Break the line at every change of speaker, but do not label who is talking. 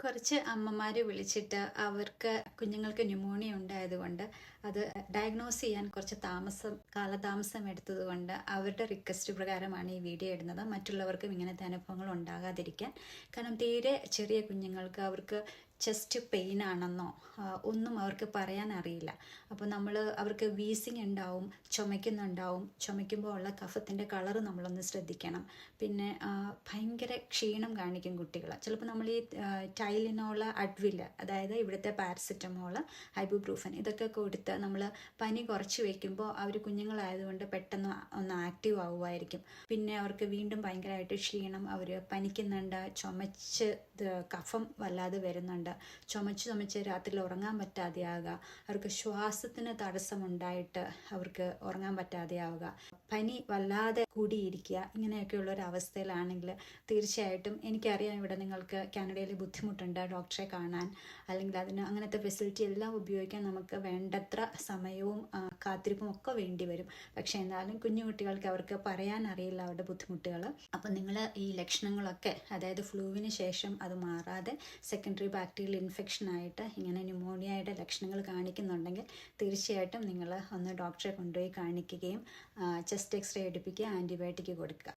കുറച്ച് അമ്മമാർ വിളിച്ചിട്ട് അവർക്ക് കുഞ്ഞുങ്ങൾക്ക് ന്യൂമോണിയ ഉണ്ടായതുകൊണ്ട് അത് ഡയഗ്നോസ് ചെയ്യാൻ കുറച്ച് കാലതാമസം എടുത്തതുകൊണ്ട് അവരുടെ റിക്വസ്റ്റ് പ്രകാരമാണ് ഈ വീഡിയോ ഇടുന്നത്. മറ്റുള്ളവർക്കും ഇങ്ങനത്തെ അനുഭവങ്ങൾ ഉണ്ടാകാതിരിക്കാൻ. കാരണം തീരെ ചെറിയ കുഞ്ഞുങ്ങൾക്ക് അവർക്ക് ചെസ്റ്റ് പെയിൻ ആണെന്നോ ഒന്നും അവർക്ക് പറയാൻ അറിയില്ല. അപ്പോൾ അവർക്ക് വീസിങ് ഉണ്ടാവും, ചുമയ്ക്കുമ്പോൾ ഉള്ള കഫത്തിൻ്റെ കളറ് നമ്മളൊന്ന് ശ്രദ്ധിക്കണം. പിന്നെ ഭയങ്കര ക്ഷീണം കാണിക്കും കുട്ടികൾ. ചിലപ്പോൾ നമ്മൾ ഈ ടൈലിനോൾ, അഡ്വിൽ, അതായത് ഇവിടുത്തെ പാരസെറ്റമോൾ, ഐബുപ്രൂഫൻ ഇതൊക്കെ കൊടുത്ത് നമ്മൾ പനി കുറച്ച് വയ്ക്കുമ്പോൾ അവർ കുഞ്ഞുങ്ങളായതുകൊണ്ട് പെട്ടെന്ന് ഒന്ന് ആക്റ്റീവ് ആവുമായിരിക്കും. പിന്നെ അവർക്ക് വീണ്ടും ഭയങ്കരമായിട്ട് ക്ഷീണം, അവർ പനിക്കുന്നുണ്ട്, ചുമച്ച് കഫം വല്ലാതെ വരുന്നുണ്ട്, ചുമച്ച് രാത്രിയിൽ ഉറങ്ങാൻ പറ്റാതെയാവുക, അവർക്ക് ശ്വാസത്തിന് തടസ്സമുണ്ടായിട്ട് അവർക്ക് ഉറങ്ങാൻ പറ്റാതെയാവുക, പനി വല്ലാതെ കൂടിയിരിക്കുക, ഇങ്ങനെയൊക്കെയുള്ള ഒരു അവസ്ഥയിലാണെങ്കിൽ തീർച്ചയായിട്ടും എനിക്കറിയാം ഇവിടെ നിങ്ങൾക്ക് കാനഡയിൽ ബുദ്ധിമുട്ടുണ്ട് ഡോക്ടറെ കാണാൻ, അല്ലെങ്കിൽ അങ്ങനത്തെ ഫെസിലിറ്റി എല്ലാം ഉപയോഗിക്കാൻ നമുക്ക് വേണ്ടത്ര സമയവും കാത്തിരിപ്പും ഒക്കെ വേണ്ടി വരും. പക്ഷേ എന്നാലും കുഞ്ഞു കുട്ടികൾക്ക് അവർക്ക് പറയാൻ അറിയില്ല അവരുടെ ബുദ്ധിമുട്ടുകൾ. അപ്പം നിങ്ങൾ ഈ ലക്ഷണങ്ങളൊക്കെ, അതായത് ഫ്ലൂവിന് ശേഷം അത് മാറാതെ സെക്കൻഡറി ബാക്ടീരിയൽ ഇൻഫെക്ഷൻ ആയിട്ട് ഇങ്ങനെ ന്യൂമോണിയയുടെ ലക്ഷണങ്ങൾ കാണിക്കുന്നുണ്ടെങ്കിൽ തീർച്ചയായിട്ടും നിങ്ങൾ ഒന്ന് ഡോക്ടറെ കൊണ്ടുപോയി കാണിക്കുകയും ചെസ്റ്റ് എക്സ്റേ എടുപ്പിക്കുക, ആൻറ്റിബയോട്ടിക് കൊടുക്കുക.